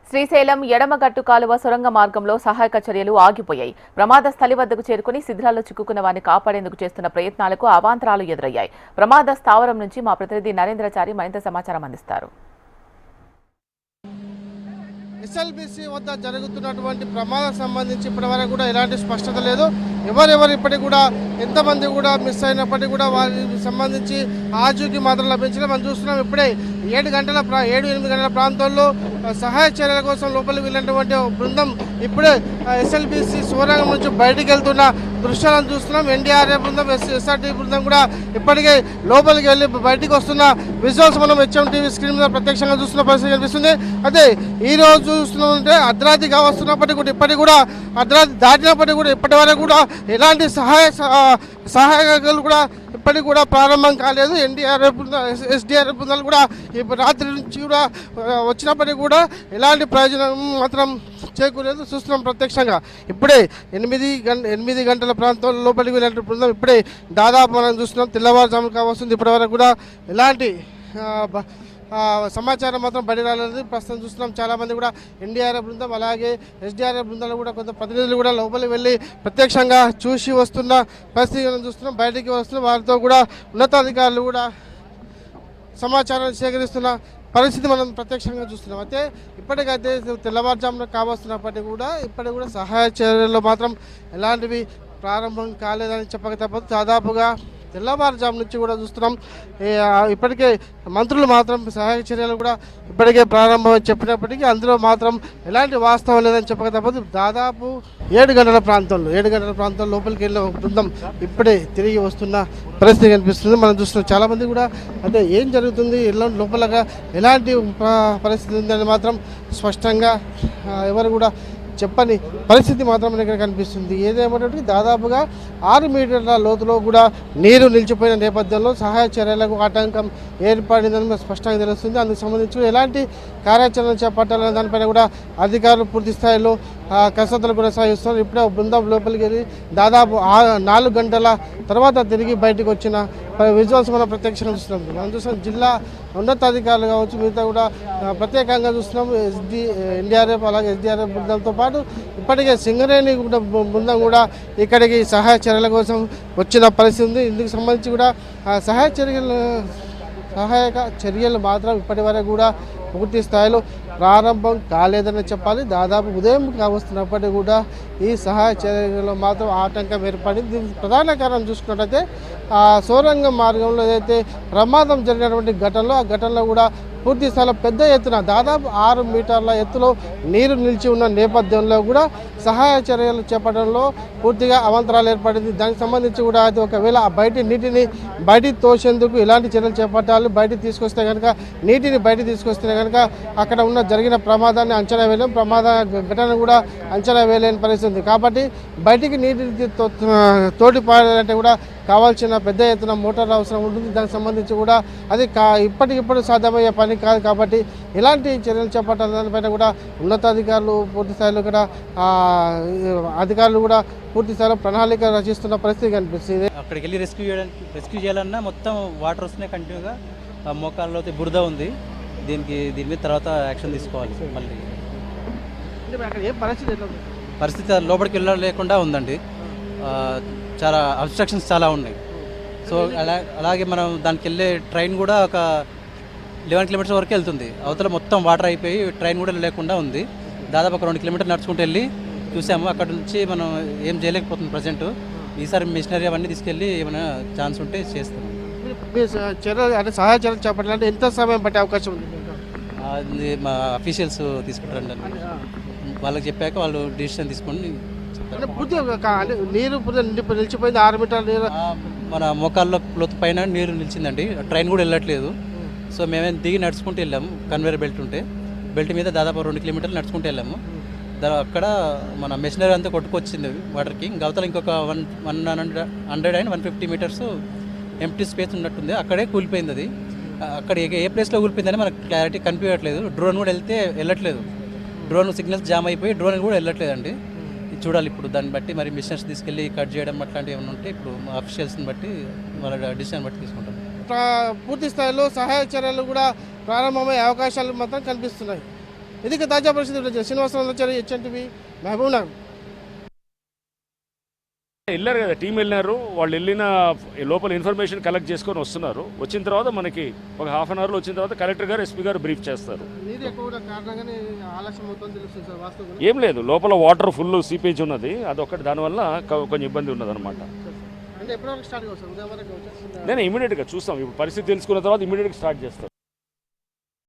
శ్రీశైలం ఎడమగట్టు కాలువ సొరంగ మార్గంలో సహాయక చర్యలు ఆగిపోయాయి. ప్రమాద స్థలి వద్దకు చేరుకుని శిథిలాల్లో చిక్కుకున్న వారిని కాపాడేందుకు చేస్తున్న ప్రయత్నాలకు అవాంతరాలు ఎదురయ్యాయి. ప్రమాద స్థావరం నుంచి మా ప్రతినిధి నరేంద్రచారి మరింత సమాచారం అందిస్తారు. ఎస్ఎల్బీసీ వద్ద జరుగుతున్నటువంటి ప్రమాదం సంబంధించి ఇప్పటివరకు కూడా ఎలాంటి స్పష్టత లేదు. ఎవరెవరు ఇప్పటికి కూడా ఎంతమంది కూడా మిస్ అయినప్పటికీ కూడా వారికి సంబంధించి ఆచూకీ మాత్రం లభించడం మనం చూస్తున్నాం. ఇప్పుడే 7-8 గంటల ప్రాంతంలో సహాయ చర్యల కోసం లోపలికి వెళ్ళినటువంటి బృందం ఇప్పుడే ఎస్ఎల్బీసీ సోరంగం నుంచి బయటికి వెళ్తున్న దృశ్యాలను చూస్తున్నాం. ఎన్డీఆర్ఎఫ్ బృందం, ఎస్ఆర్టీ బృందం కూడా ఇప్పటికే లోపలికి వెళ్ళి బయటికి వస్తున్న విజువల్స్ మనం హెచ్ఎం టీవీ స్క్రీన్ మీద ప్రత్యక్షంగా చూస్తున్న పరిస్థితి కనిపిస్తుంది. అదే ఈ రోజు చూస్తున్నామంటే అర్ధరాత్రిగా వస్తున్నప్పటికీ కూడా ఇప్పటికి కూడా అర్ధరాత్రి దాటినప్పటికీ కూడా ఇప్పటి వరకు కూడా ఎలాంటి సహాయకులు కూడా ఇప్పటికి కూడా ప్రారంభం కాలేదు. ఎన్డీఆర్ఎఫ్ ఎస్డీఆర్ఎఫ్ బృందాలు కూడా రాత్రి నుంచి కూడా వచ్చినప్పటికీ కూడా ఎలాంటి ప్రయోజనం మాత్రం చేకూరేది చూస్తున్నాం ప్రత్యక్షంగా. ఇప్పుడే 8 గంటల ప్రాంతంలో లోపలికి వెళ్ళిన బృందం ఇప్పుడే దాదాపు మనం చూస్తున్నాం తెల్లవారుజాము కావస్తుంది. ఇప్పటివరకు కూడా ఎలాంటి సమాచారం మాత్రం బయట రాలేదు. ప్రస్తుతం చూస్తున్నాం చాలామంది కూడా ఎన్డీఆర్ఎఫ్ బృందం అలాగే ఎస్డీఆర్ఎఫ్ బృందాలు కూడా కొంత ప్రతినిధులు కూడా లోపలికి వెళ్ళి ప్రత్యక్షంగా చూసి వస్తున్న పరిస్థితి చూస్తున్నాం. బయటికి వస్తున్న వారితో కూడా ఉన్నతాధికారులు కూడా సమాచారాన్ని సేకరిస్తున్న పరిస్థితి మనం ప్రత్యక్షంగా చూస్తున్నాం. అయితే ఇప్పటికైతే తెల్లవారుజామున కావస్తున్నప్పటికీ కూడా ఇప్పటికి కూడా సహాయ చర్యల్లో మాత్రం ఎలాంటివి ప్రారంభం కాలేదని చెప్పక తప్పదు. దాదాపుగా తెల్లవారుజాము నుంచి కూడా చూస్తున్నాం. ఇప్పటికే మంత్రులు మాత్రం సహాయక చర్యలు కూడా ఇప్పటికే ప్రారంభం చెప్పినప్పటికీ అందులో మాత్రం ఎలాంటి వాస్తవం లేదని చెప్పక తప్పదు. దాదాపు 7 గంటల ప్రాంతంలో లోపలికి వెళ్ళిన ఒక బృందం ఇప్పుడే తిరిగి వస్తున్న పరిస్థితి కనిపిస్తుంది. మనం చూస్తున్నాం చాలామంది కూడా అంటే ఏం జరుగుతుంది లోపలగా ఎలాంటి పరిస్థితి ఉందని మాత్రం స్పష్టంగా ఎవరు కూడా చెప్పని పరిస్థితి మాత్రం ఇక్కడ కనిపిస్తుంది. ఏదేమంటే దాదాపుగా 6 మీటర్ల లోతులో కూడా నీరు నిలిచిపోయిన నేపథ్యంలో సహాయ చర్యలకు ఆటంకం ఏర్పడిందని స్పష్టంగా తెలుస్తుంది. అందుకు సంబంధించి ఎలాంటి కార్యాచరణ చేపట్టాలనే దానిపైన కూడా అధికారులు పూర్తి స్థాయిలో కసరత్తులు కొనసాగిస్తున్నారు. ఇప్పుడే బృందం లోపలికి వెళ్ళి దాదాపు 4 గంటల తర్వాత తిరిగి బయటకు వచ్చిన విజువల్స్ మనం ప్రత్యక్షంగా చూస్తున్నాం. మనం చూస్తున్నాం జిల్లా ఉన్నతాధికారులు కావచ్చు మిగతా కూడా ప్రత్యేకంగా చూస్తున్నాం. ఎన్డీఆర్ఎఫ్ అలాగే ఎస్డీఆర్ఎఫ్ బృందంతో పాటు ఇప్పటికే సింగరేణి బృందం కూడా ఇక్కడికి సహాయ చర్యల కోసం వచ్చిన పరిస్థితి ఉంది. ఇందుకు సంబంధించి కూడా సహాయక చర్యలు మాత్రం ఇప్పటి వరకు కూడా పూర్తి స్థాయిలో ప్రారంభం కాలేదని చెప్పాలి. దాదాపు ఉదయం కావస్తున్నప్పటికీ కూడా ఈ సహాయ చర్యలలో మాత్రం ఆటంకం ఏర్పడింది. దీనికి ప్రధాన కారణం చూసుకున్నట్టయితే సోరంగ మార్గంలో ఏదైతే ప్రమాదం జరిగినటువంటి ఘటనలో ఆ ఘటనలో కూడా పూర్తి స్థాయిలో పెద్ద ఎత్తున దాదాపు 6 మీటర్ల ఎత్తులో నీరు నిలిచి ఉన్న నేపథ్యంలో కూడా సహాయ చర్యలు చేపట్టడంలో పూర్తిగా అవాంతరాలు ఏర్పడింది. దానికి సంబంధించి కూడా అది ఒకవేళ నీటిని బయటికి తోసేందుకు ఎలాంటి చర్యలు చేపట్టాలి, బయటికి తీసుకొస్తే కనుక నీటిని బయటికి తీసుకొస్తే కనుక అక్కడ ఉన్న జరిగిన ప్రమాదాన్ని అంచనా వేయలేం, ప్రమాద ఘటన కూడా అంచనా వేయలేని పరిస్థితి ఉంది. కాబట్టి బయటికి నీటిని తోటిపాడాలంటే కూడా కావాల్సిన పెద్ద ఎత్తున మోటార్ అవసరం ఉంటుంది. దానికి సంబంధించి కూడా అది ఇప్పటికిప్పుడు సాధ్యమయ్యే పని కాదు. కాబట్టి ఎలాంటి చర్యలు చేపట్టాలి దానిపైన కూడా ఉన్నతాధికారులు పూర్తి స్థాయిలో కూడా అధికారులు కూడా పూర్తి స్థాయిలో ప్రణాళిక రచిస్తున్న పరిస్థితి కనిపిస్తుంది. అక్కడికి వెళ్ళి రెస్క్యూ చేయాలన్నా మొత్తం వాటర్ వస్తున్నాయి కంటిన్యూగా. మోకాల్లో బురద ఉంది. దీని మీద తర్వాత యాక్షన్ తీసుకోవాలి. మళ్ళీ పరిస్థితి లోపలికి వెళ్ళలేకుండా ఉందండి. చాలా అబ్స్ట్రక్షన్స్ చాలా ఉన్నాయి. సో అలాగే మనం దానికి వెళ్ళే ట్రైన్ కూడా ఒక 11 కిలోమీటర్స్ వరకు వెళ్తుంది. అవతల మొత్తం వాటర్ అయిపోయి ట్రైన్ కూడా లేకుండా ఉంది. దాదాపు ఒక 2 కిలోమీటర్లు నడుచుకుంటూ వెళ్ళి చూసాము. అక్కడ నుంచి మనం ఏం చేయలేకపోతుంది ప్రజెంట్. ఈసారి మిషనరీ అవన్నీ తీసుకెళ్ళి ఏమైనా ఛాన్స్ ఉంటే చేస్తాం. సహాయ చర్యలు చేపట్టాలంటే ఎంత సమయం పట్టే అవకాశం ఉంది? అది మా అఫీషియల్స్ తీసుకుంటారండి. వాళ్ళకి చెప్పాక వాళ్ళు డిసిషన్ తీసుకొని నీరు నిలిచిపోయింది. 6 మీటర్ల నీరు మన మోకాల్లో లోతు పైన నీరు నిలిచిందండి. ట్రైన్ కూడా వెళ్ళట్లేదు. సో మేమేం దిగి నడుచుకుంటూ వెళ్ళాము. కన్వేర్ బెల్ట్ మీద దాదాపు 2 కిలోమీటర్లు నడుచుకుంటూ వెళ్ళాము. అక్కడ మన మెషినరీ అంతా కొట్టుకొచ్చింది వాటర్కి. అవతల ఇంకొక 150 మీటర్స్ ఎంప్టీ స్పేస్ ఉన్నట్టుంది. అక్కడే కూలిపోయింది. అది అక్కడ ఏ ప్లేస్లో కూలిపోయిందని మనకు క్లారిటీ కనిపించట్లేదు. డ్రోన్ కూడా వెళ్ళట్లేదు. డ్రోన్ సిగ్నల్స్ జామ్ అయిపోయి డ్రోన్ కూడా వెళ్ళట్లేదండి. చూడాలి ఇప్పుడు దాన్ని బట్టి మరి మిషన్స్ తీసుకెళ్ళి కట్ చేయడం అట్లాంటివి ఏమైనా ఉంటే ఇప్పుడు అఫీషియల్స్ని బట్టి వాళ్ళ డిసిషన్ బట్టి తీసుకుంటాం. పూర్తి స్థాయిలో సహాయ చర్యలు కూడా ప్రారంభమయ్యే అవకాశాలు మాత్రం కనిపిస్తున్నాయి. ఇది తాజా పరిస్థితి. శ్రీనివాసరావు హెచ్ఎన్టీవీ మహబూబ్ నగర్. వెళ్ళారు కదా, టీం వెళ్ళినారు. వాళ్ళు వెళ్ళిన లోపల ఇన్ఫర్మేషన్ కలెక్ట్ చేసుకొని వస్తున్నారు. వచ్చిన తర్వాత మనకి ఒక హాఫ్ అన్ అవర్లో వచ్చిన తర్వాత కలెక్టర్ గారు, ఎస్పీ గారు బ్రీఫ్ చేస్తారు. ఏం లేదు, లోపల వాటర్ ఫుల్ సీపేజ్ ఉన్నది, అదొకటి. దానివల్ల కొంచెం ఇబ్బంది ఉన్నది అనమాట. నేను ఇమీడియట్గా చూస్తాం. ఇప్పుడు పరిస్థితి తెలుసుకున్న తర్వాత ఇమీడియట్గా స్టార్ట్ చేస్తాం.